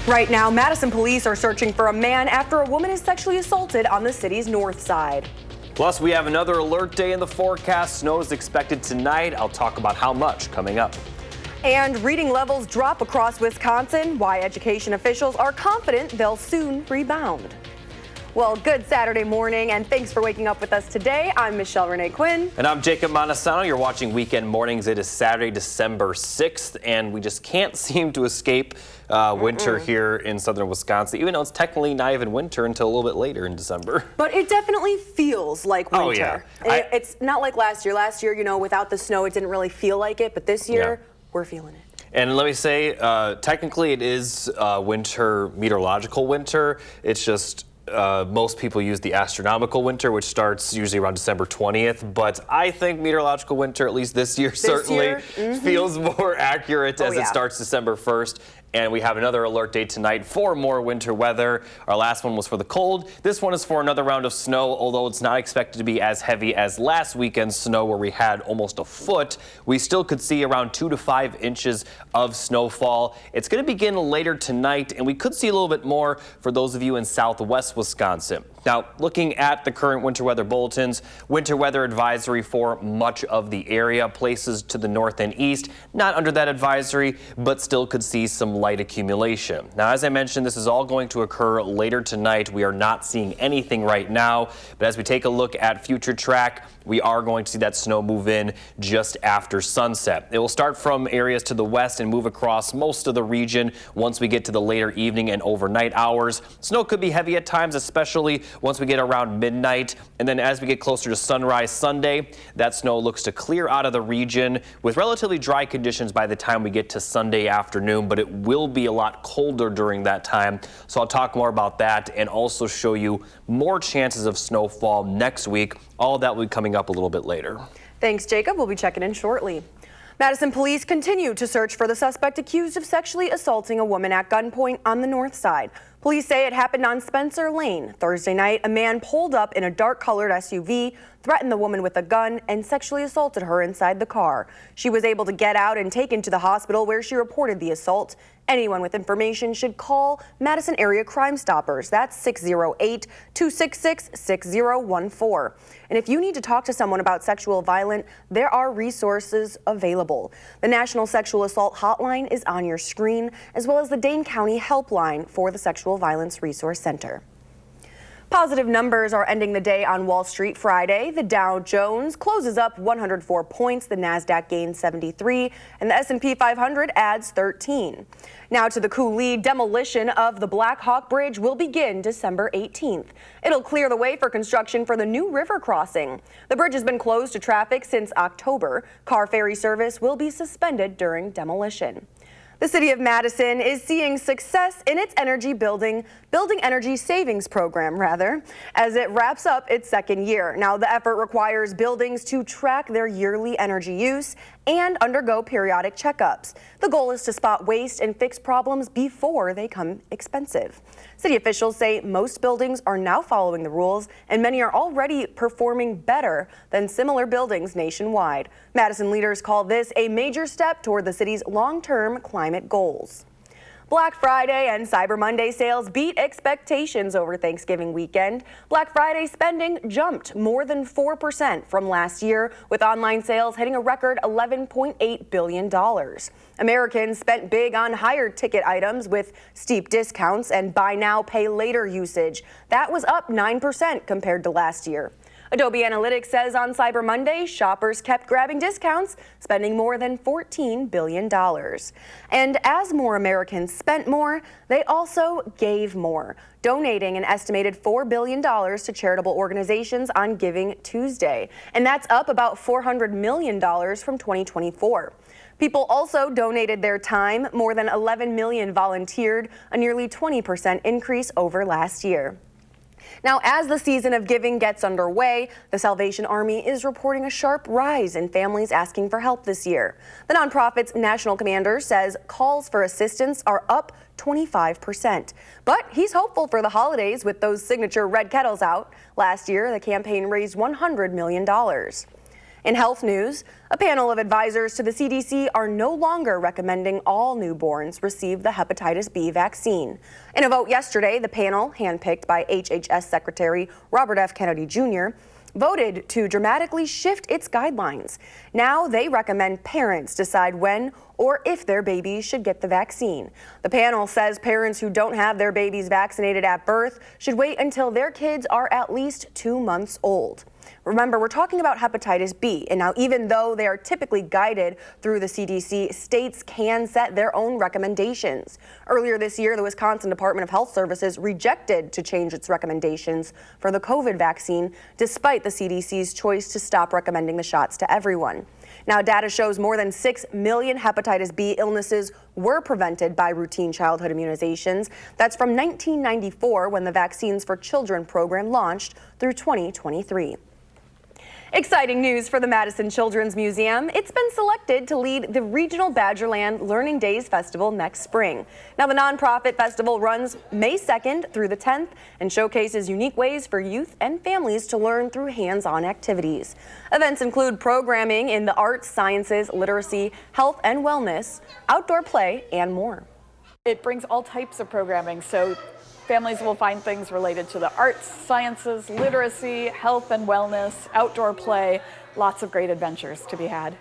Right now, Madison police are searching for a man after a woman is sexually assaulted on the city's north side. Plus, we have another alert day in the forecast. Snow is expected tonight. I'll talk about how much coming up. And reading levels drop across Wisconsin. Why education officials are confident they'll soon rebound. Well, good Saturday morning, and thanks for waking up with us today. I'm Michelle Renee Quinn. And I'm Jacob Montesano. You're watching Weekend Mornings. It is Saturday, December 6th, and we just can't seem to escape winter here in southern Wisconsin, even though it's technically not even winter until a little bit later in December. But it definitely feels like winter. Oh, yeah. It's not like last year. Last year, you know, without the snow, it didn't really feel like it, but this year, we're feeling it. And let me say, technically it is winter, meteorological winter. It's just most people use the astronomical winter, which starts usually around December 20th. But I think meteorological winter, at least this year, certainly feels more accurate as it starts December 1st. And we have another alert day tonight for more winter weather. Our last one was for the cold. This one is for another round of snow, although it's not expected to be as heavy as last weekend's snow where we had almost a foot. We still could see around 2 to 5 inches of snowfall. It's going to begin later tonight, and we could see a little bit more for those of you in southwest Wisconsin. Now, looking at the current winter weather bulletins, winter weather advisory for much of the area. Places to the north and east, not under that advisory, but still could see some light accumulation. Now, as I mentioned, this is all going to occur later tonight. We are not seeing anything right now, but as we take a look at future track, we are going to see that snow move in just after sunset. It will start from areas to the west and move across most of the region once we get to the later evening and overnight hours. Snow could be heavy at times, especially once we get around midnight. And then as we get closer to sunrise Sunday, that snow looks to clear out of the region with relatively dry conditions by the time we get to Sunday afternoon, but it will be a lot colder during that time. So I'll talk more about that and also show you more chances of snowfall next week. All of that will be coming up a little bit later. Thanks, Jacob. We'll be checking in shortly. Madison police continue to search for the suspect accused of sexually assaulting a woman at gunpoint on the north side. Police say it happened on Spencer Lane. Thursday night, a man pulled up in a dark-colored SUV, threatened the woman with a gun, and sexually assaulted her inside the car. She was able to get out and taken to the hospital where she reported the assault. Anyone with information should call Madison Area Crime Stoppers. That's 608-266-6014. And if you need to talk to someone about sexual violence, there are resources available. The National Sexual Assault Hotline is on your screen, as well as the Dane County Helpline for the Sexual Violence Resource Center. Positive numbers are ending the day on Wall Street Friday. The Dow Jones closes up 104 points, the Nasdaq gains 73, and the S&P 500 adds 13. Now to the Coulee. Demolition of the Black Hawk Bridge will begin December 18th. It'll clear the way for construction for the new river crossing. The bridge has been closed to traffic since October. Car ferry service will be suspended during demolition. The City of Madison is seeing success in its building energy savings program, as it wraps up its second year. Now, the effort requires buildings to track their yearly energy use and undergo periodic checkups. The goal is to spot waste and fix problems before they become expensive. City officials say most buildings are now following the rules, and many are already performing better than similar buildings nationwide. Madison leaders call this a major step toward the city's long-term climate goals. Black Friday and Cyber Monday sales beat expectations over Thanksgiving weekend. Black Friday spending jumped more than 4% from last year, with online sales hitting a record $11.8 billion. Americans spent big on higher ticket items with steep discounts and buy now, pay later usage. That was up 9% compared to last year. Adobe Analytics says on Cyber Monday, shoppers kept grabbing discounts, spending more than $14 billion. And as more Americans spent more, they also gave more, donating an estimated $4 billion to charitable organizations on Giving Tuesday. And that's up about $400 million from 2024. People also donated their time. More than 11 million volunteered, a nearly 20% increase over last year. Now, as the season of giving gets underway, the Salvation Army is reporting a sharp rise in families asking for help this year. The nonprofit's national commander says calls for assistance are up 25%. But he's hopeful for the holidays with those signature red kettles out. Last year, the campaign raised $100 million. In health news, a panel of advisors to the CDC are no longer recommending all newborns receive the hepatitis B vaccine. In a vote yesterday, the panel, handpicked by HHS Secretary Robert F. Kennedy Jr., voted to dramatically shift its guidelines. Now they recommend parents decide when or if their babies should get the vaccine. The panel says parents who don't have their babies vaccinated at birth should wait until their kids are at least 2 months old. Remember, we're talking about hepatitis B, and now even though they are typically guided through the CDC, states can set their own recommendations. Earlier this year, the Wisconsin Department of Health Services rejected to change its recommendations for the COVID vaccine, despite the CDC's choice to stop recommending the shots to everyone. Now, data shows more than 6 million hepatitis B illnesses were prevented by routine childhood immunizations. That's from 1994, when the Vaccines for Children program launched, through 2023. Exciting news for the Madison Children's Museum. It's been selected to lead the Regional Badgerland Learning Days Festival next spring. Now, the nonprofit festival runs May 2nd through the 10th and showcases unique ways for youth and families to learn through hands-on activities. Events include programming in the arts, sciences, literacy, health and wellness, outdoor play, and more. It brings all types of programming, so families will find things related to the arts, sciences, literacy, health and wellness, outdoor play, lots of great adventures to be had.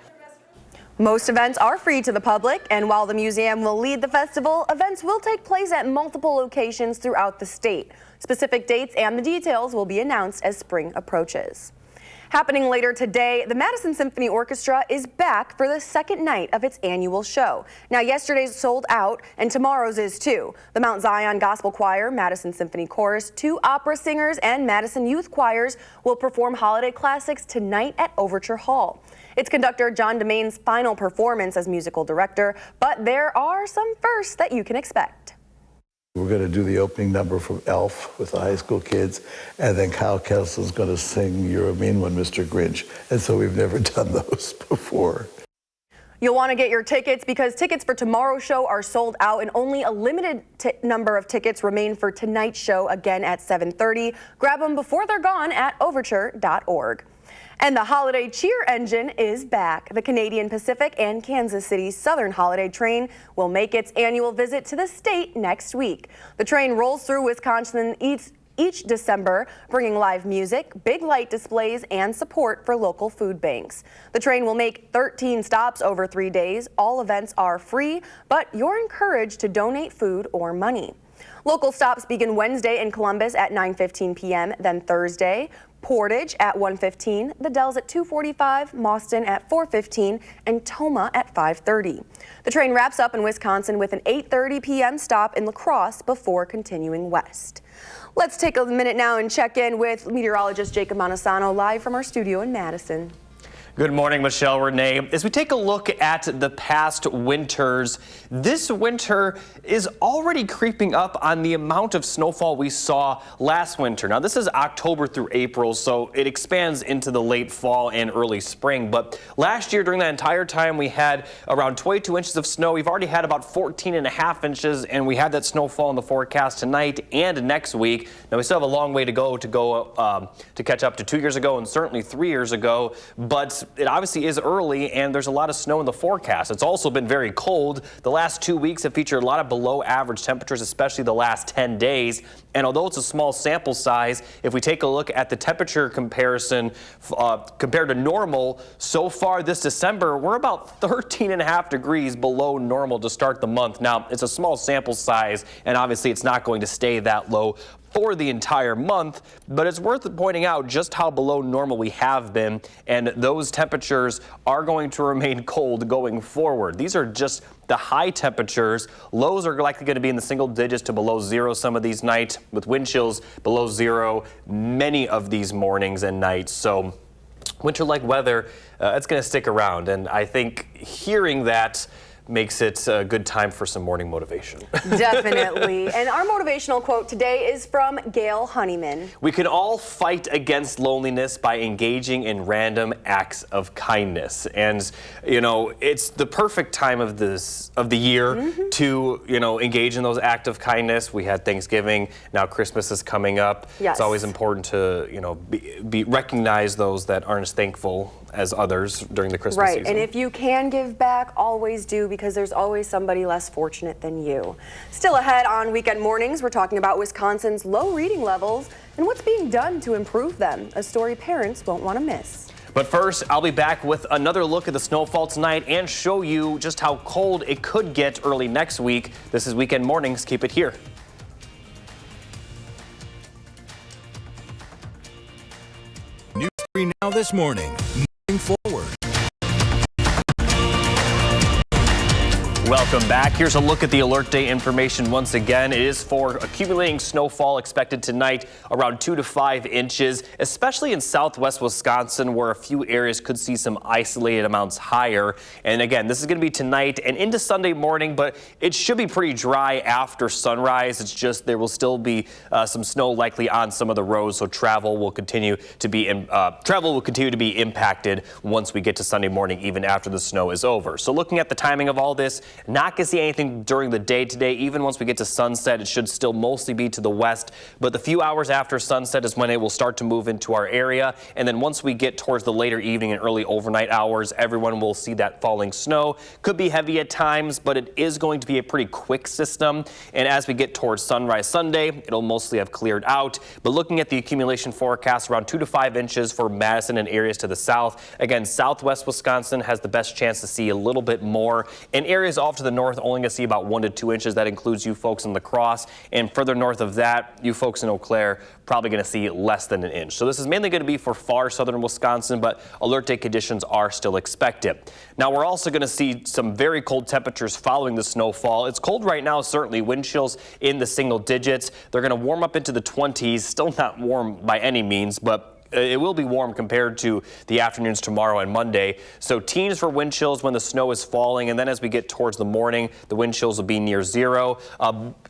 Most events are free to the public, and while the museum will lead the festival, events will take place at multiple locations throughout the state. Specific dates and the details will be announced as spring approaches. Happening later today, the Madison Symphony Orchestra is back for the second night of its annual show. Now, yesterday's sold out, and tomorrow's is too. The Mount Zion Gospel Choir, Madison Symphony Chorus, 2 opera singers, and Madison Youth Choirs will perform holiday classics tonight at Overture Hall. It's conductor John DeMain's final performance as musical director, but there are some firsts that you can expect. We're going to do the opening number from Elf with the high school kids, and then Kyle Kessel's going to sing You're a Mean One, Mr. Grinch. And so we've never done those before. You'll want to get your tickets because tickets for tomorrow's show are sold out, and only a limited number of tickets remain for tonight's show, again at 7:30. Grab them before they're gone at overture.org. And the holiday cheer engine is back. The Canadian Pacific and Kansas City Southern Holiday Train will make its annual visit to the state next week. The train rolls through Wisconsin each December, bringing live music, big light displays, and support for local food banks. The train will make 13 stops over 3 days. All events are free, but you're encouraged to donate food or money. Local stops begin Wednesday in Columbus at 9:15 p.m., then Thursday, Portage at 1:15, the Dells at 2:45, Mauston at 4:15, and Tomah at 5:30. The train wraps up in Wisconsin with an 8:30 p.m. stop in La Crosse before continuing west. Let's take a minute now and check in with meteorologist Jacob Montesano live from our studio in Madison. Good morning, Michelle Renee. As we take a look at the past winters, this winter is already creeping up on the amount of snowfall we saw last winter. Now, this is October through April, so it expands into the late fall and early spring. But last year, during that entire time, we had around 22 inches of snow. We've already had about 14.5 inches, and we had that snowfall in the forecast tonight and next week. Now, we still have a long way to go to catch up to 2 years ago and certainly 3 years ago, but it obviously is early, and there's a lot of snow in the forecast. It's also been very cold. The last 2 weeks have featured a lot of below average temperatures, especially the last 10 days. And although it's a small sample size, if we take a look at the temperature comparison compared to normal, so far this December, we're about 13.5 degrees below normal to start the month. Now, it's a small sample size, and obviously it's not going to stay that low for the entire month, but it's worth pointing out just how below normal we have been, and those temperatures are going to remain cold going forward. These are just the high temperatures. Lows are likely going to be in the single digits to below zero some of these nights, with wind chills below zero many of these mornings and nights. So winter-like weather, it's going to stick around, and I think hearing that makes it a good time for some morning motivation. Definitely. And our motivational quote today is from Gail Honeyman. We can all fight against loneliness by engaging in random acts of kindness. And, you know, it's the perfect time of the year to, you know, engage in those acts of kindness. We had Thanksgiving, now Christmas is coming up. Yes. It's always important to, you know, recognize those that aren't as thankful as others during the Christmas Right, season. and if you can give back, always do, because there's always somebody less fortunate than you. Still ahead on Weekend Mornings, we're talking about Wisconsin's low reading levels and what's being done to improve them, a story parents won't want to miss. But first, I'll be back with another look at the snowfall tonight and show you just how cold it could get early next week. This is Weekend Mornings. Keep it here. News 3 Now this morning. Moving forward. Welcome back. Here's a look at the alert day information once again. It is for accumulating snowfall expected tonight around 2 to 5 inches, especially in southwest Wisconsin, where a few areas could see some isolated amounts higher. And again, this is going to be tonight and into Sunday morning, but it should be pretty dry after sunrise. It's just there will still be some snow likely on some of the roads, so travel will continue to be impacted once we get to Sunday morning, even after the snow is over. So looking at the timing of all this, not going to see anything during the day today. Even once we get to sunset, it should still mostly be to the west. But the few hours after sunset is when it will start to move into our area. And then once we get towards the later evening and early overnight hours, everyone will see that falling snow. Could be heavy at times, but it is going to be a pretty quick system. And as we get towards sunrise Sunday, it'll mostly have cleared out. But looking at the accumulation forecast, around 2 to 5 inches for Madison and areas to the south. Again, southwest Wisconsin has the best chance to see a little bit more. In areas off to the north, only going to see about 1 to 2 inches. That includes you folks in La Crosse. And further north of that, you folks in Eau Claire, probably going to see less than an inch. So this is mainly going to be for far southern Wisconsin, but alert day conditions are still expected. Now, we're also going to see some very cold temperatures following the snowfall. It's cold right now, certainly. Wind chills in the single digits. They're going to warm up into the 20s. Still not warm by any means, but it will be warm compared to the afternoons tomorrow and Monday. So teens for wind chills when the snow is falling. And then as we get towards the morning, the wind chills will be near zero,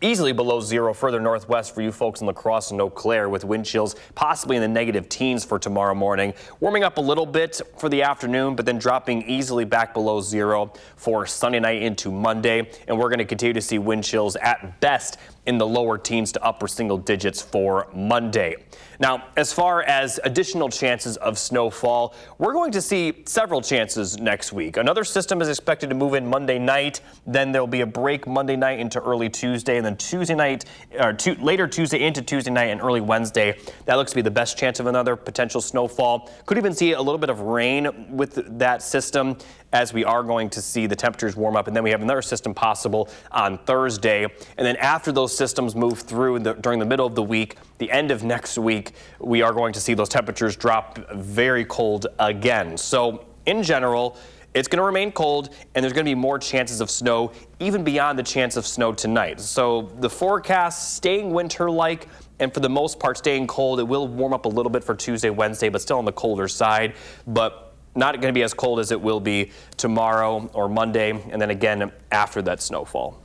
easily below zero further northwest for you folks in La Crosse and Eau Claire, with wind chills possibly in the negative teens for tomorrow morning. Warming up a little bit for the afternoon, but then dropping easily back below zero for Sunday night into Monday. And we're going to continue to see wind chills at best in the lower teens to upper single digits for Monday. Now, as far as additional chances of snowfall, we're going to see several chances next week. Another system is expected to move in Monday night. Then there'll be a break Monday night into early Tuesday, and then Tuesday night, or later Tuesday into Tuesday night and early Wednesday. That looks to be the best chance of another potential snowfall. Could even see a little bit of rain with that system, as we are going to see the temperatures warm up. And then we have another system possible on Thursday. And then after those systems move through during the middle of the week, the end of next week, we are going to see those temperatures drop very cold again. So in general, it's going to remain cold, and there's going to be more chances of snow, even beyond the chance of snow tonight. So the forecast staying winter-like, and for the most part staying cold. It will warm up a little bit for Tuesday, Wednesday, but still on the colder side. But not going to be as cold as it will be tomorrow or Monday, and then again after that snowfall.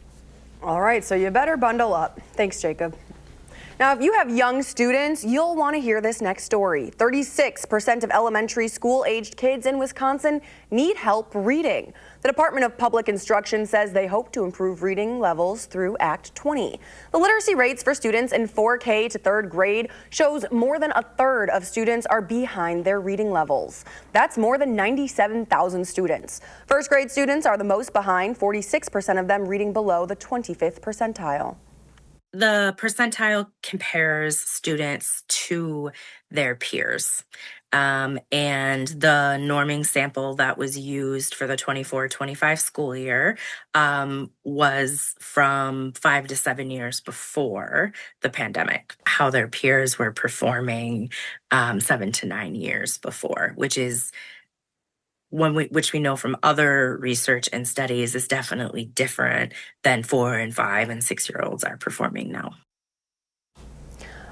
All right, so you better bundle up. Thanks, Jacob. Now, if you have young students, you'll want to hear this next story. 36% of elementary school-aged kids in Wisconsin need help reading. The Department of Public Instruction says they hope to improve reading levels through Act 20. The literacy rates for students in 4K to 3rd grade shows more than a third of students are behind their reading levels. That's more than 97,000 students. First grade students are the most behind, 46% of them reading below the 25th percentile. The percentile compares students to their peers. And the norming sample that was used for the 24-25 school year was from 5 to 7 years before the pandemic, how their peers were performing 7 to 9 years before, which we know from other research and studies is definitely different than 4 and 5 and 6-year-olds are performing now.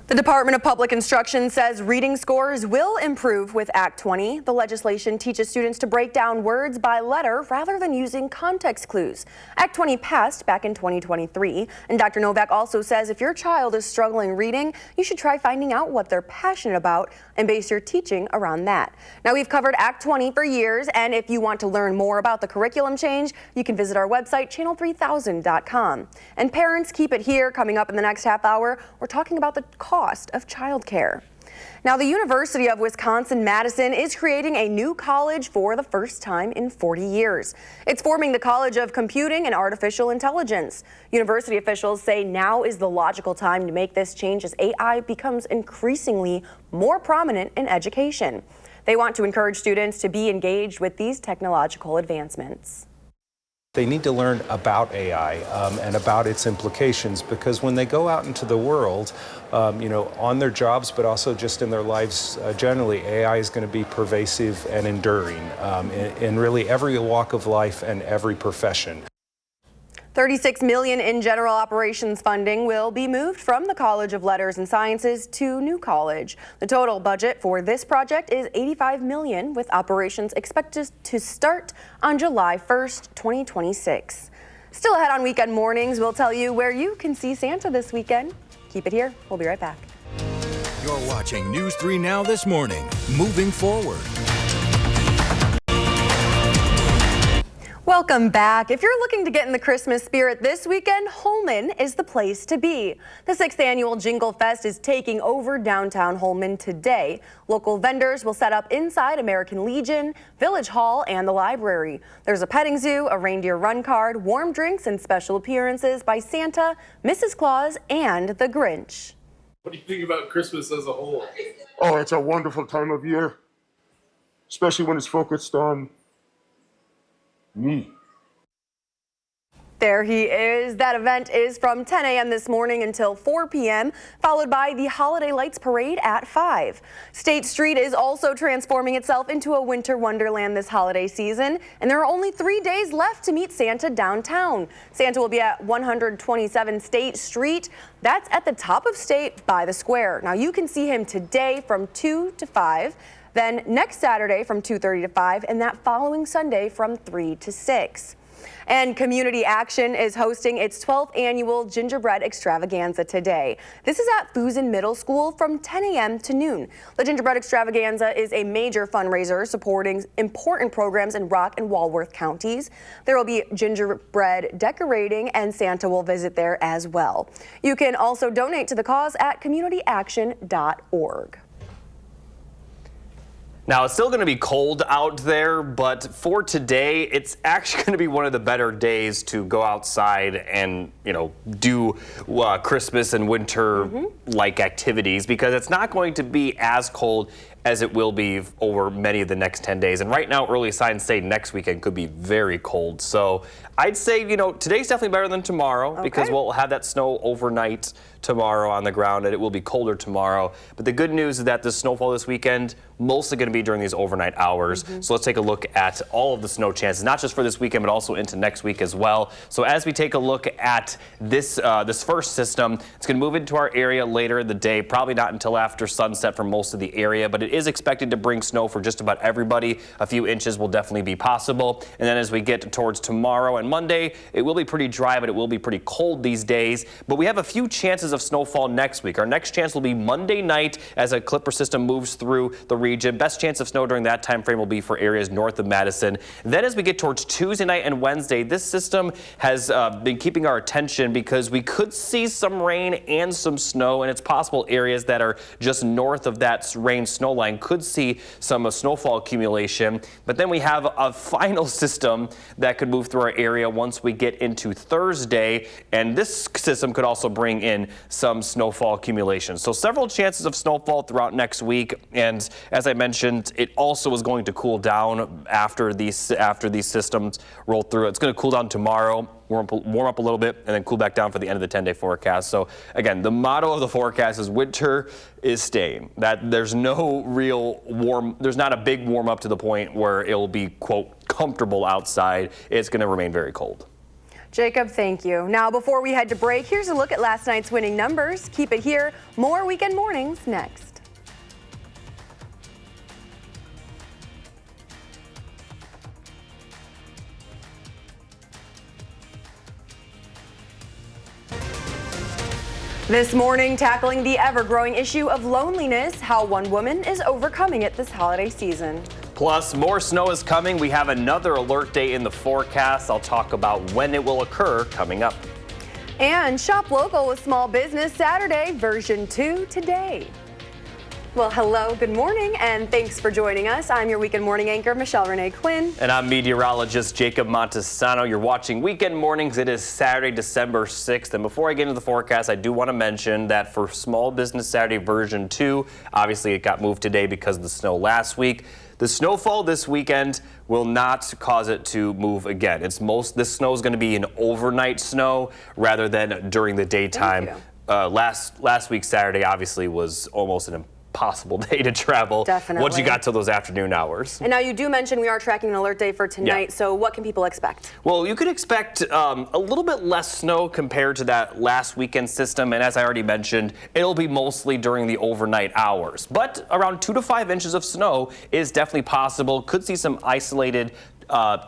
The Department of Public Instruction says reading scores will improve with Act 20. The legislation teaches students to break down words by letter rather than using context clues. Act 20 passed back in 2023, and Dr. Novak also says if your child is struggling reading, you should try finding out what they're passionate about and base your teaching around that. Now, we've covered Act 20 for years, and if you want to learn more about the curriculum change, you can visit our website, channel3000.com. And parents, keep it here. Coming up in the next half hour, we're talking about the cost of childcare. Now, the University of Wisconsin-Madison is creating a new college for the first time in 40 years. It's forming the College of Computing and Artificial Intelligence. University officials say now is the logical time to make this change as AI becomes increasingly more prominent in education. They want to encourage students to be engaged with these technological advancements. They need to learn about AI and about its implications, because when they go out into the world, on their jobs, but also just in their lives generally, AI is going to be pervasive and enduring in really every walk of life and every profession. $36 million in general operations funding will be moved from the College of Letters and Sciences to New College. The total budget for this project is $85 million, with operations expected to start on July 1st, 2026. Still ahead on Weekend Mornings, we'll tell you where you can see Santa this weekend. Keep it here. We'll be right back. You're watching News 3 Now this morning. Moving forward. Welcome back. If you're looking to get in the Christmas spirit this weekend, Holmen is the place to be. The 6th annual Jingle Fest is taking over downtown Holmen today. Local vendors will set up inside American Legion, Village Hall, and the library. There's a petting zoo, a reindeer run card, warm drinks, and special appearances by Santa, Mrs. Claus, and the Grinch. What do you think about Christmas as a whole? Oh, it's a wonderful time of year, especially when it's focused on me. There he is. That event is from 10 a.m. this morning until 4 p.m., followed by the Holiday Lights Parade at 5. State Street is also transforming itself into a winter wonderland this holiday season, and there are only 3 days left to meet Santa downtown. Santa will be at 127 State Street. That's at the top of State by the square. Now, you can see him today from 2 to 5. Then next Saturday from 2:30 to 5, and that following Sunday from 3 to 6. And Community Action is hosting its 12th annual Gingerbread Extravaganza today. This is at Fusen Middle School from 10 a.m. to noon. The Gingerbread Extravaganza is a major fundraiser supporting important programs in Rock and Walworth counties. There will be gingerbread decorating, and Santa will visit there as well. You can also donate to the cause at communityaction.org. Now, it's still going to be cold out there, but for today, it's actually going to be one of the better days to go outside and, do Christmas and winter-like activities, because it's not going to be as cold as it will be over many of the next 10 days. And right now, early signs say next weekend could be very cold. So I'd say, today's definitely better than tomorrow, because we'll have that snow overnight tomorrow on the ground, and it will be colder tomorrow. But the good news is that the snowfall this weekend mostly going to be during these overnight hours. So let's take a look at all of the snow chances, not just for this weekend, but also into next week as well. So as we take a look at this first system, it's going to move into our area later in the day, probably not until after sunset for most of the area, but it is expected to bring snow for just about everybody. A few inches will definitely be possible. And then as we get towards tomorrow and Monday, it will be pretty dry, but it will be pretty cold these days. But we have a few chances of snowfall next week. Our next chance will be Monday night as a Clipper system moves through the region. Best chance of snow during that time frame will be for areas north of Madison. Then as we get towards Tuesday night and Wednesday, this system has been keeping our attention, because we could see some rain and some snow, and it's possible areas that are just north of that rain snow line could see some snowfall accumulation. But then we have a final system that could move through our area once we get into Thursday, and this system could also bring in some snowfall accumulation. So several chances of snowfall throughout next week, and as I mentioned, it also is going to cool down after these systems roll through. It's going to cool down tomorrow, warm up a little bit, and then cool back down for the end of the 10-day forecast. So again, the motto of the forecast is winter is staying. That there's no real there's not a big warm up to the point where it'll be, quote, comfortable outside. It's going to remain very cold. Jacob, thank you. Now, before we head to break, here's a look at last night's winning numbers. Keep it here. More Weekend Mornings next. This morning, tackling the ever-growing issue of loneliness, how one woman is overcoming it this holiday season. Plus, more snow is coming. We have another alert day in the forecast. I'll talk about when it will occur coming up. And shop local with small business Saturday, version 2 today. Well, hello, good morning, and thanks for joining us. I'm your Weekend Morning anchor, Michelle Renee Quinn. And I'm meteorologist Jacob Montesano. You're watching Weekend Mornings. It is Saturday, December 6th. And before I get into the forecast, I do want to mention that for Small Business Saturday version 2, obviously it got moved today because of the snow last week. The snowfall this weekend will not cause it to move again. This snow is going to be an overnight snow rather than during the daytime. Last week, Saturday, obviously was almost an impossible day to travel. Definitely. Once you got to those afternoon hours. And now you do mention we are tracking an alert day for tonight, so what can people expect? Well, you could expect a little bit less snow compared to that last weekend system, and as I already mentioned, it'll be mostly during the overnight hours. But around 2 to 5 inches of snow is definitely possible. Could see some isolated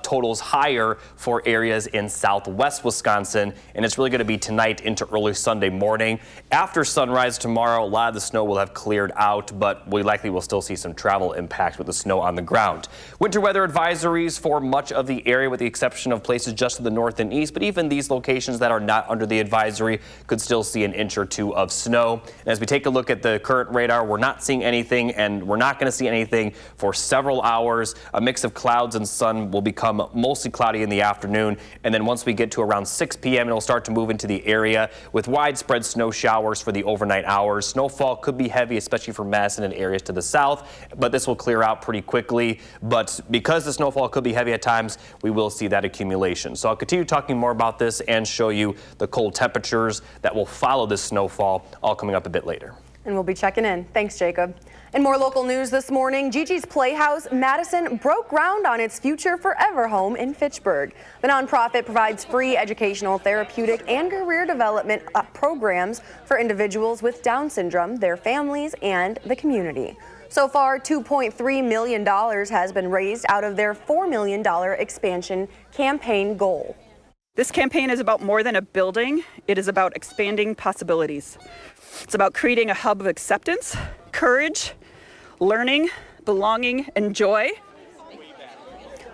totals higher for areas in southwest Wisconsin, and it's really going to be tonight into early Sunday morning. After sunrise tomorrow, a lot of the snow will have cleared out, but we likely will still see some travel impact with the snow on the ground. Winter weather advisories for much of the area with the exception of places just to the north and east, but even these locations that are not under the advisory could still see an inch or two of snow. And as we take a look at the current radar, we're not seeing anything, and we're not going to see anything for several hours. A mix of clouds and sun will become mostly cloudy in the afternoon, and then once we get to around 6 p.m. it'll start to move into the area with widespread snow showers for the overnight hours. Snowfall could be heavy, especially for Madison and areas to the south, but this will clear out pretty quickly. But because the snowfall could be heavy at times, we will see that accumulation. So I'll continue talking more about this and show you the cold temperatures that will follow this snowfall, all coming up a bit later. And we'll be checking in. Thanks, Jacob. In more local news this morning, Gigi's Playhouse Madison broke ground on its Future Forever home in Fitchburg. The nonprofit provides free educational, therapeutic, and career development programs for individuals with Down syndrome, their families, and the community. So far, $2.3 million has been raised out of their $4 million expansion campaign goal. This campaign is about more than a building. It is about expanding possibilities. It's about creating a hub of acceptance, courage, learning, belonging, and joy.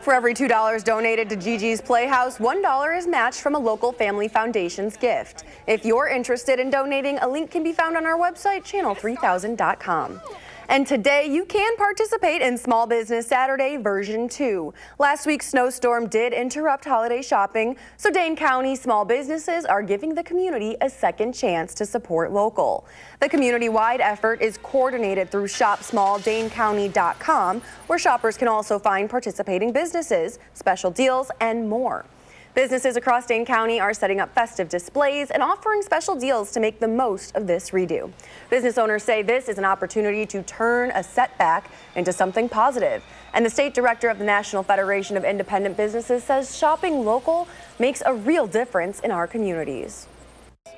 For every $2 donated to Gigi's Playhouse, $1 is matched from a local family foundation's gift. If you're interested in donating, a link can be found on our website, channel3000.com. And today you can participate in Small Business Saturday version 2. Last week's snowstorm did interrupt holiday shopping, so Dane County small businesses are giving the community a second chance to support local. The community-wide effort is coordinated through shopsmalldanecounty.com, where shoppers can also find participating businesses, special deals, and more. Businesses across Dane County are setting up festive displays and offering special deals to make the most of this redo. Business owners say this is an opportunity to turn a setback into something positive. And the state director of the National Federation of Independent Businesses says shopping local makes a real difference in our communities.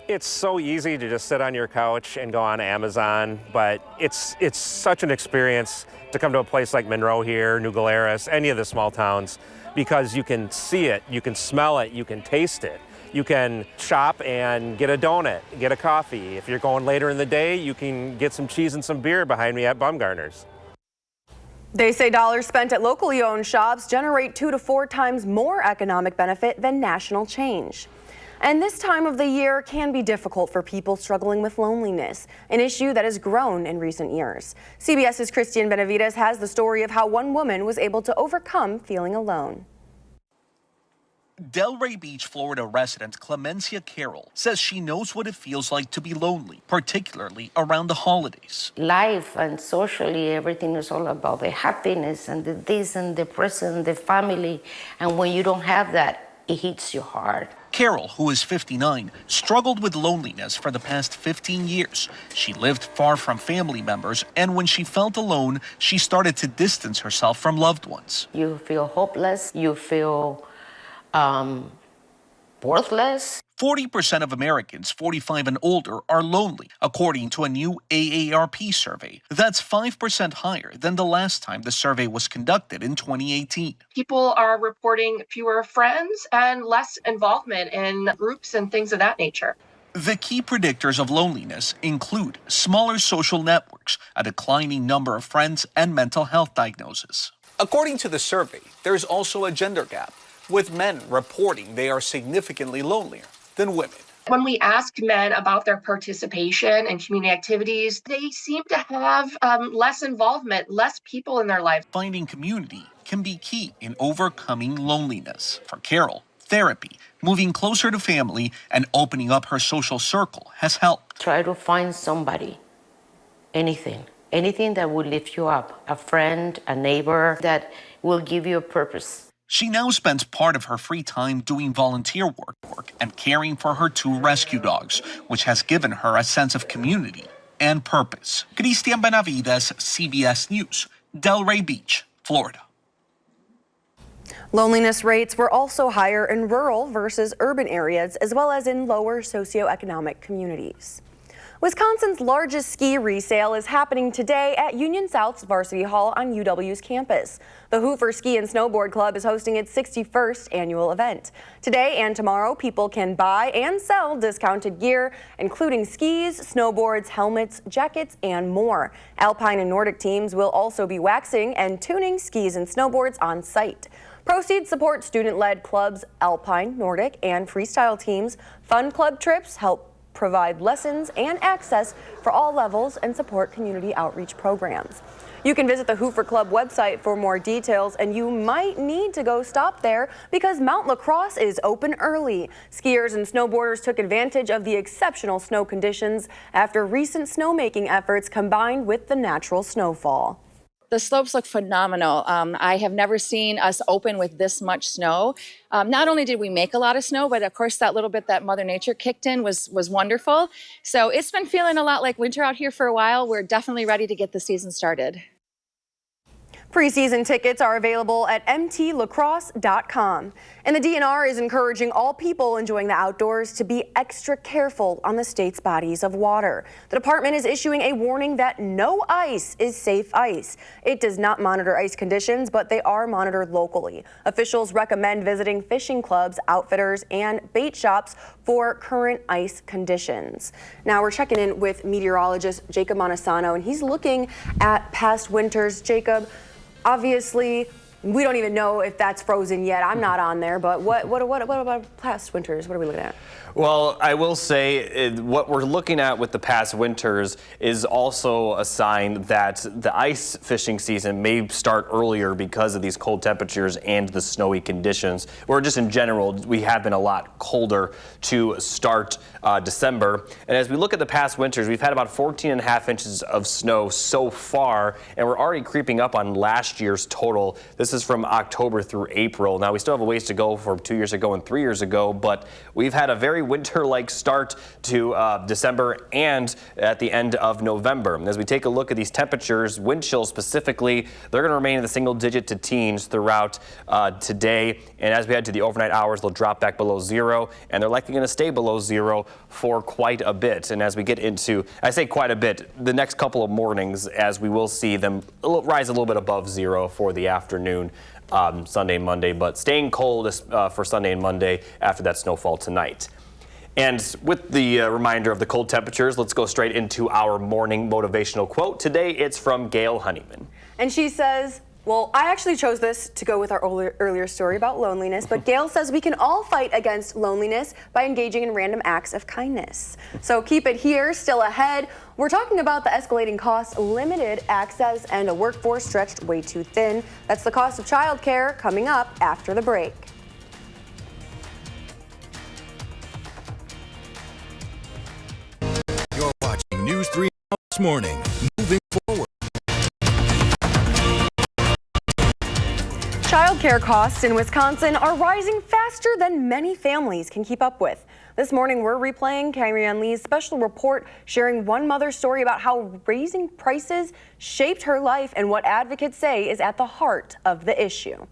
It's so easy to just sit on your couch and go on Amazon, but it's such an experience to come to a place like Monroe here, New Glarus, any of the small towns, because you can see it, you can smell it, you can taste it. You can shop and get a donut, get a coffee. If you're going later in the day, you can get some cheese and some beer behind me at Baumgartner's. They say dollars spent at locally owned shops generate 2 to 4 times more economic benefit than national change. And this time of the year can be difficult for people struggling with loneliness, an issue that has grown in recent years. CBS's Christian Benavides has the story of how one woman was able to overcome feeling alone. Delray Beach, Florida resident Clemencia Carroll says she knows what it feels like to be lonely, particularly around the holidays. Life and socially, everything is all about the happiness and the this and the present, the family. And when you don't have that, it hits you hard. Carol, who is 59, struggled with loneliness for the past 15 years. She lived far from family members, and when she felt alone, she started to distance herself from loved ones. You feel hopeless, you feel worthless. 40% of Americans 45 and older are lonely, according to a new AARP survey. That's 5% higher than the last time the survey was conducted in 2018. People are reporting fewer friends and less involvement in groups and things of that nature. The key predictors of loneliness include smaller social networks, a declining number of friends, and mental health diagnoses. According to the survey, there's also a gender gap, with men reporting they are significantly lonelier than women. When we ask men about their participation in community activities, they seem to have less involvement, less people in their life. Finding community can be key in overcoming loneliness. For Carol, therapy, moving closer to family, and opening up her social circle has helped. Try to find somebody, anything that will lift you up, a friend, a neighbor that will give you a purpose. She now spends part of her free time doing volunteer work and caring for her 2 rescue dogs, which has given her a sense of community and purpose. Cristian Benavides, CBS News, Delray Beach, Florida. Loneliness rates were also higher in rural versus urban areas, as well as in lower socioeconomic communities. Wisconsin's largest ski resale is happening today at Union South's Varsity Hall on UW's campus. The Hoover Ski and Snowboard Club is hosting its 61st annual event. Today and tomorrow, people can buy and sell discounted gear, including skis, snowboards, helmets, jackets, and more. Alpine and Nordic teams will also be waxing and tuning skis and snowboards on site. Proceeds support student-led clubs, Alpine, Nordic, and freestyle teams. Fun club trips help provide lessons and access for all levels and support community outreach programs. You can visit the Hoover Club website for more details, and you might need to go stop there because Mount LaCrosse is open early. Skiers and snowboarders took advantage of the exceptional snow conditions after recent snowmaking efforts combined with the natural snowfall. The slopes look phenomenal. I have never seen us open with this much snow. Not only did we make a lot of snow, but of course that little bit that Mother Nature kicked in was wonderful. So it's been feeling a lot like winter out here for a while. We're definitely ready to get the season started. Preseason tickets are available at mtlacrosse.com. And the DNR is encouraging all people enjoying the outdoors to be extra careful on the state's bodies of water. The department is issuing a warning that no ice is safe ice. It does not monitor ice conditions, but they are monitored locally. Officials recommend visiting fishing clubs, outfitters, and bait shops for current ice conditions. Now we're checking in with meteorologist Jacob Montesano, and he's looking at past winters. Jacob, obviously, we don't even know if that's frozen yet. I'm not on there, but what about past winters? What are we looking at? Well, I will say what we're looking at with the past winters is also a sign that the ice fishing season may start earlier because of these cold temperatures and the snowy conditions. Or just in general, we have been a lot colder to start December. And as we look at the past winters, we've had about 14.5 inches of snow so far, and we're already creeping up on last year's total. This is from October through April. Now, we still have a ways to go from 2 years ago and 3 years ago, but we've had a very winter-like start to December and at the end of November. As we take a look at these temperatures, wind chills specifically, they're going to remain in the single digit to teens throughout today. And as we head to the overnight hours, they'll drop back below zero, and they're likely going to stay below zero for quite a bit. And as we get into, I say quite a bit, the next couple of mornings, as we will see them rise a little bit above zero for the afternoon. Sunday and Monday, but staying cold for Sunday and Monday after that snowfall tonight. And with the reminder of the cold temperatures, let's go straight into our morning motivational quote. Today, it's from Gail Honeyman. And she says, well, I actually chose this to go with our earlier story about loneliness, but Gail says we can all fight against loneliness by engaging in random acts of kindness. So keep it here, still ahead. We're talking about the escalating costs, limited access, and a workforce stretched way too thin. That's the cost of childcare coming up after the break. You're watching News 3 Now This Morning. Moving forward. Childcare costs in Wisconsin are rising faster than many families can keep up with. This morning, we're replaying Carrie-Ann Lee's special report, sharing one mother's story about how raising prices shaped her life and what advocates say is at the heart of the issue.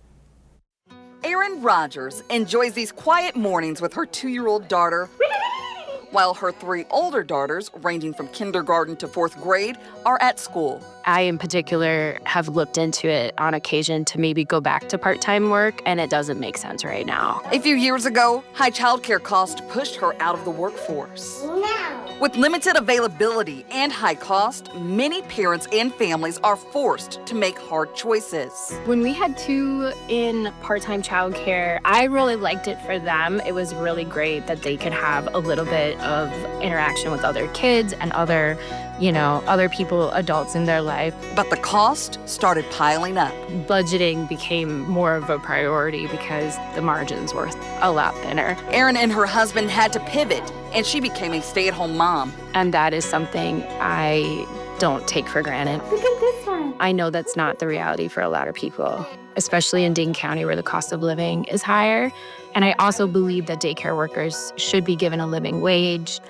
Erin Rogers enjoys these quiet mornings with her 2-year-old daughter while her 3 older daughters, ranging from kindergarten to 4th grade, are at school. I, in particular, have looked into it on occasion to maybe go back to part-time work, and it doesn't make sense right now. A few years ago, high childcare costs pushed her out of the workforce. With limited availability and high cost, many parents and families are forced to make hard choices. When we had 2 in part-time childcare, I really liked it for them. It was really great that they could have a little bit of interaction with other kids and other people, adults in their life. But the cost started piling up. Budgeting became more of a priority because the margins were a lot thinner. Erin and her husband had to pivot, and she became a stay-at-home mom. And that is something I don't take for granted. Look at this one. I know that's not the reality for a lot of people, especially in Dane County where the cost of living is higher. And I also believe that daycare workers should be given a living wage.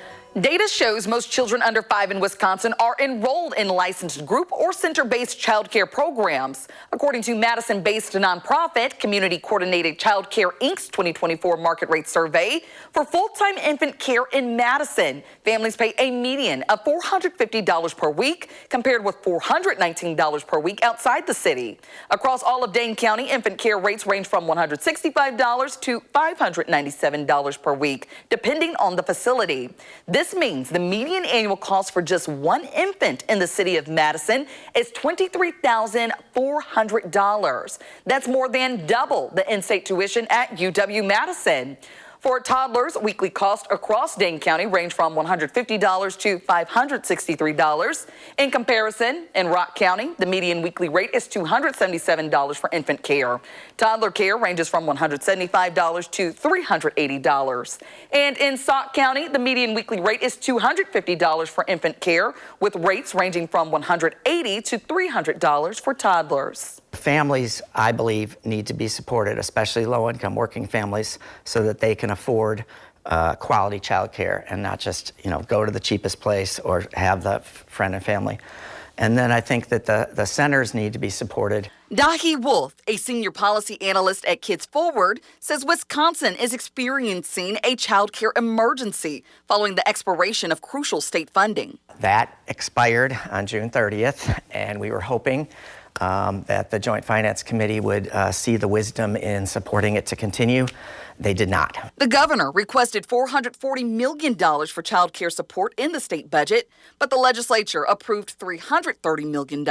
Data shows most children under 5 in Wisconsin are enrolled in licensed group or center-based child care programs. According to Madison-based nonprofit Community Coordinated Child Care Inc.'s 2024 market rate survey, for full-time infant care in Madison, families pay a median of $450 per week compared with $419 per week outside the city. Across all of Dane County, infant care rates range from $165 to $597 per week, depending on the facility. This means the median annual cost for just one infant in the city of Madison is $23,400. That's more than double the in-state tuition at UW-Madison. For toddlers, weekly costs across Dane County range from $150 to $563. In comparison, in Rock County, the median weekly rate is $277 for infant care. Toddler care ranges from $175 to $380. And in Sauk County, the median weekly rate is $250 for infant care, with rates ranging from $180 to $300 for toddlers. Families, I believe, need to be supported, especially low-income working families, so that they can afford quality child care and not just, go to the cheapest place or have the friend and family. And then I think that the centers need to be supported. Dahi Wolf, a senior policy analyst at Kids Forward, says Wisconsin is experiencing a child care emergency following the expiration of crucial state funding. That expired on June 30th, and we were hoping that the Joint Finance Committee would see the wisdom in supporting it to continue. They did not. The governor requested $440 million for child care support in the state budget, but the legislature approved $330 million.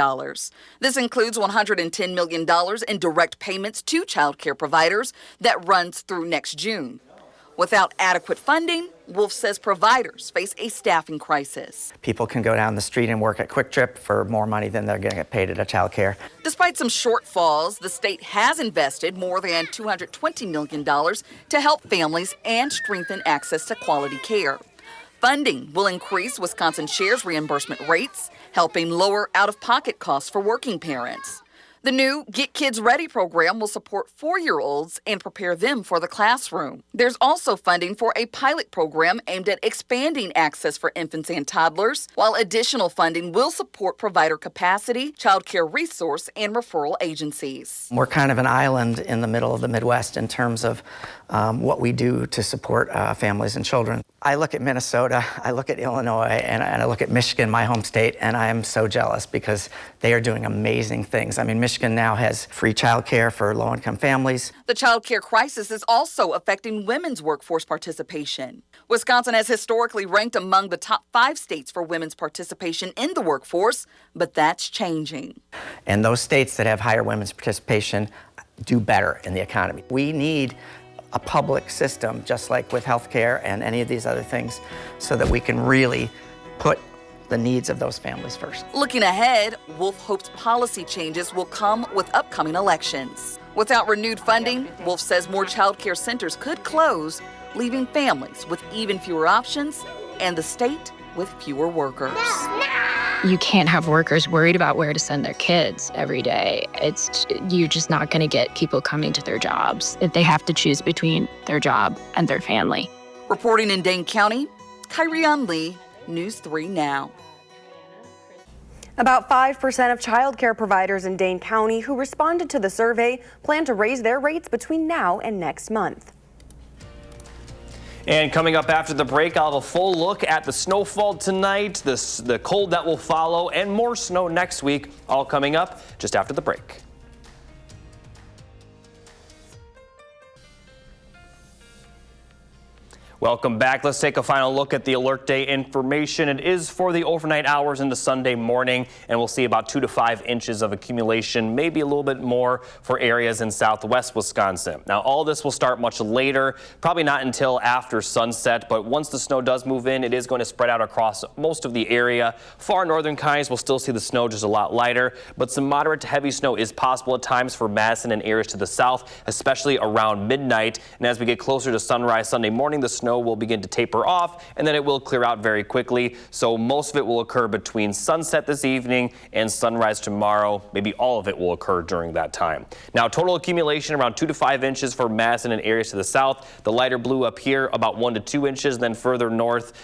This includes $110 million in direct payments to child care providers that runs through next June. Without adequate funding, Wolf says providers face a staffing crisis. People can go down the street and work at Quick Trip for more money than they're going to get paid at a child care. Despite some shortfalls, the state has invested more than $220 million to help families and strengthen access to quality care. Funding will increase Wisconsin Shares reimbursement rates, helping lower out-of-pocket costs for working parents. The new Get Kids Ready program will support 4-year-olds and prepare them for the classroom. There's also funding for a pilot program aimed at expanding access for infants and toddlers, while additional funding will support provider capacity, child care resource, and referral agencies. We're kind of an island in the middle of the Midwest in terms of what we do to support families and children. I look at Minnesota, I look at Illinois, and I look at Michigan, my home state, and I am so jealous because they are doing amazing things. I mean, Michigan now has free child care for low-income families. The child care crisis is also affecting women's workforce participation. Wisconsin has historically ranked among the top 5 states for women's participation in the workforce, but that's changing. And those states that have higher women's participation do better in the economy. We need a public system, just like with healthcare and any of these other things, so that we can really put the needs of those families first. Looking ahead, Wolf hopes policy changes will come with upcoming elections. Without renewed funding, Wolf says more child care centers could close, leaving families with even fewer options and the state with fewer workers. You can't have workers worried about where to send their kids every day. You're just not going to get people coming to their jobs if they have to choose between their job and their family. Reporting in Dane County, Kyrian Lee, News 3 Now. About 5% of child care providers in Dane County who responded to the survey plan to raise their rates between now and next month. And coming up after the break, I'll have a full look at the snowfall tonight, the cold that will follow, and more snow next week, all coming up just after the break. Welcome back. Let's take a final look at the alert day information. It is for the overnight hours into Sunday morning, and we'll see about 2 to 5 inches of accumulation, maybe a little bit more for areas in southwest Wisconsin. Now, all this will start much later, probably not until after sunset, but once the snow does move in, it is going to spread out across most of the area. Far northern counties will still see the snow just a lot lighter, but some moderate to heavy snow is possible at times for Madison and areas to the south, especially around midnight. And as we get closer to sunrise Sunday morning, the snow will begin to taper off, and then it will clear out very quickly. So most of it will occur between sunset this evening and sunrise tomorrow. Maybe all of it will occur during that time. Now, total accumulation around 2 to 5 inches for Madison and areas to the south. The lighter blue up here about 1 to 2 inches. Then further north,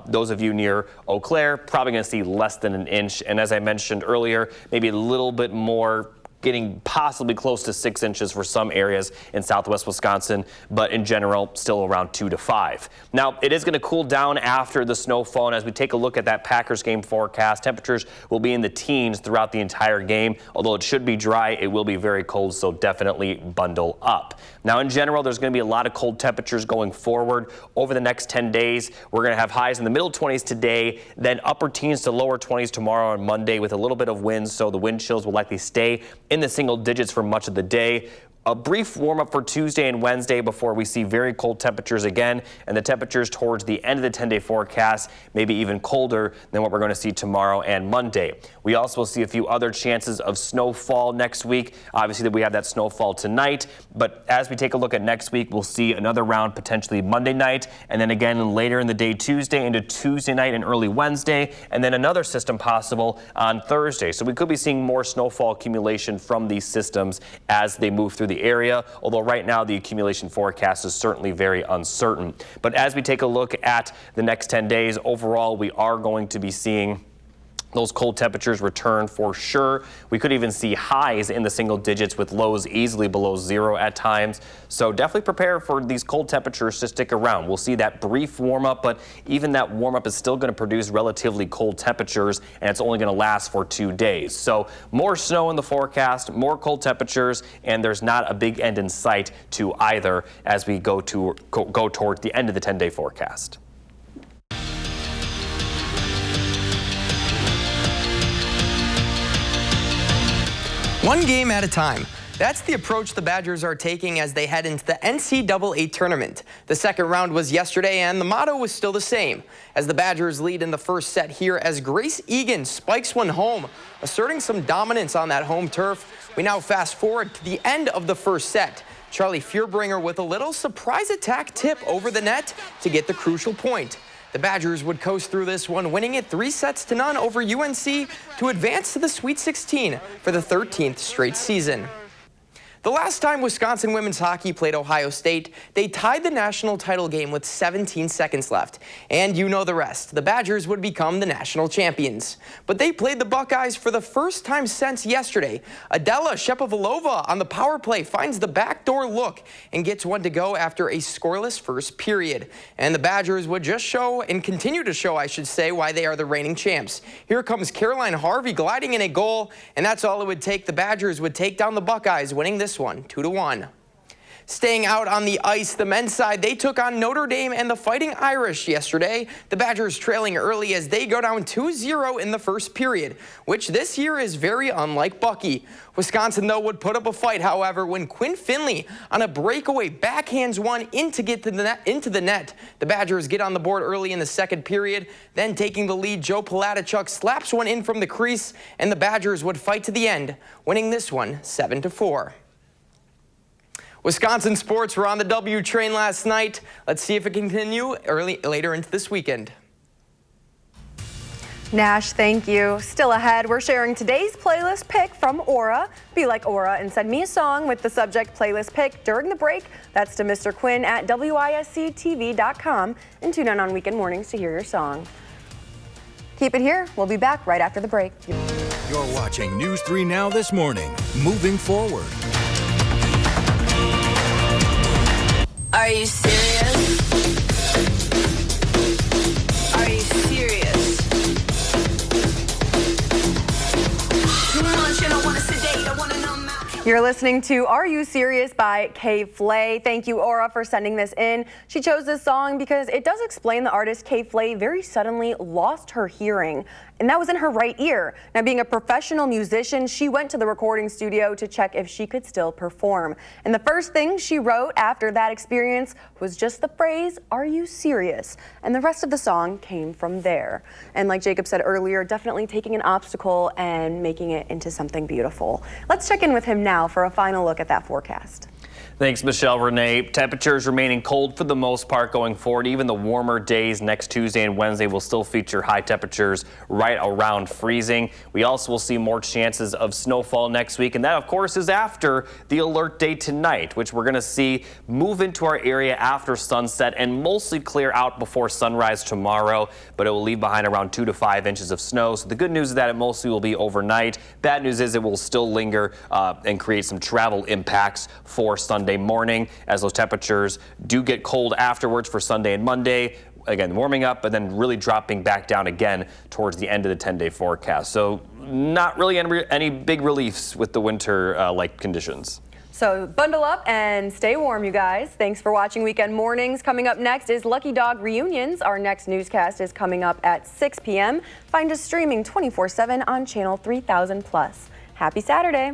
those of you near Eau Claire, probably going to see less than an inch. And as I mentioned earlier, maybe a little bit more, getting possibly close to 6 inches for some areas in southwest Wisconsin, but in general, still around 2 to 5. Now, it is going to cool down after the snowfall, and as we take a look at that Packers game forecast, temperatures will be in the teens throughout the entire game. Although it should be dry, it will be very cold, so definitely bundle up. Now, in general, there's going to be a lot of cold temperatures going forward over the next 10 days. We're going to have highs in the middle 20s today, then upper teens to lower 20s tomorrow and Monday with a little bit of wind, so the wind chills will likely stay in the single digits for much of the day. A brief warm-up for Tuesday and Wednesday before we see very cold temperatures again, and the temperatures towards the end of the 10-day forecast maybe even colder than what we're going to see tomorrow and Monday. We also will see a few other chances of snowfall next week. Obviously, that we have that snowfall tonight, but as we take a look at next week, we'll see another round potentially Monday night, and then again later in the day Tuesday into Tuesday night and early Wednesday, and then another system possible on Thursday. So we could be seeing more snowfall accumulation from these systems as they move through the area, although right now the accumulation forecast is certainly very uncertain. But as we take a look at the next 10 days, overall we are going to be seeing those cold temperatures return for sure. We could even see highs in the single digits with lows easily below zero at times. So definitely prepare for these cold temperatures to stick around. We'll see that brief warm up, but even that warm up is still going to produce relatively cold temperatures, and it's only going to last for 2 days. So more snow in the forecast, more cold temperatures, and there's not a big end in sight to either as we go toward the end of the 10-day forecast. One game at a time. That's the approach the Badgers are taking as they head into the NCAA tournament. The second round was yesterday, and the motto was still the same, as the Badgers lead in the first set here as Grace Egan spikes one home, asserting some dominance on that home turf. We now fast forward to the end of the first set. Charlie Fierbringer with a little surprise attack tip over the net to get the crucial point. The Badgers would coast through this one, winning it 3-0 over UNC to advance to the Sweet 16 for the 13th straight season. The last time Wisconsin women's hockey played Ohio State, they tied the national title game with 17 seconds left. And you know the rest. The Badgers would become the national champions. But they played the Buckeyes for the first time since yesterday. Adela Shapovalova on the power play finds the backdoor look and gets one to go after a scoreless first period. And the Badgers would just show, and continue to show, I should say, why they are the reigning champs. Here comes Caroline Harvey gliding in a goal, and that's all it would take. The Badgers would take down the Buckeyes, winning this one 2-1. Staying out on the ice, the men's side, they took on Notre Dame and the Fighting Irish yesterday. The Badgers trailing early as they go down 2-0 in the first period, which this year is very unlike Bucky. Wisconsin, though, would put up a fight, however, when Quinn Finley on a breakaway backhands one into the net. The Badgers get on the board early in the second period. Then taking the lead, Joe Palatichuk slaps one in from the crease, and the Badgers would fight to the end, winning this one 7-4. Wisconsin sports were on the W train last night. Let's see if it can continue later into this weekend. Nash, thank you. Still ahead, we're sharing today's playlist pick from Aura. Be like Aura and send me a song with the subject playlist pick during the break. That's to Mr. Quinn at WISCTV.com, and tune in on weekend mornings to hear your song. Keep it here. We'll be back right after the break. You're watching News 3 Now This Morning. Moving forward. Are you serious? You're listening to Are You Serious by Kay Flay. Thank you, Aura, for sending this in. She chose this song because it does explain the artist Kay Flay very suddenly lost her hearing, and that was in her right ear. Now, being a professional musician, she went to the recording studio to check if she could still perform. And the first thing she wrote after that experience was just the phrase, "Are you serious?" And the rest of the song came from there. And like Jacob said earlier, definitely taking an obstacle and making it into something beautiful. Let's check in with him now for a final look at that forecast. Thanks, Michelle Renee. Temperatures remaining cold for the most part going forward. Even the warmer days next Tuesday and Wednesday will still feature high temperatures right around freezing. We also will see more chances of snowfall next week, and that, of course, is after the alert day tonight, which we're going to see move into our area after sunset and mostly clear out before sunrise tomorrow, but it will leave behind around 2 to 5 inches of snow. So the good news is that it mostly will be overnight. Bad news is it will still linger and create some travel impacts for Sunday morning as those temperatures do get cold afterwards for Sunday and Monday. Again, warming up, but then really dropping back down again towards the end of the 10-day forecast. So not really any big reliefs with the winter-like conditions. So bundle up and stay warm, you guys. Thanks for watching Weekend Mornings. Coming up next is Lucky Dog Reunions. Our next newscast is coming up at 6 p.m. Find us streaming 24/7 on Channel 3000+. Happy Saturday.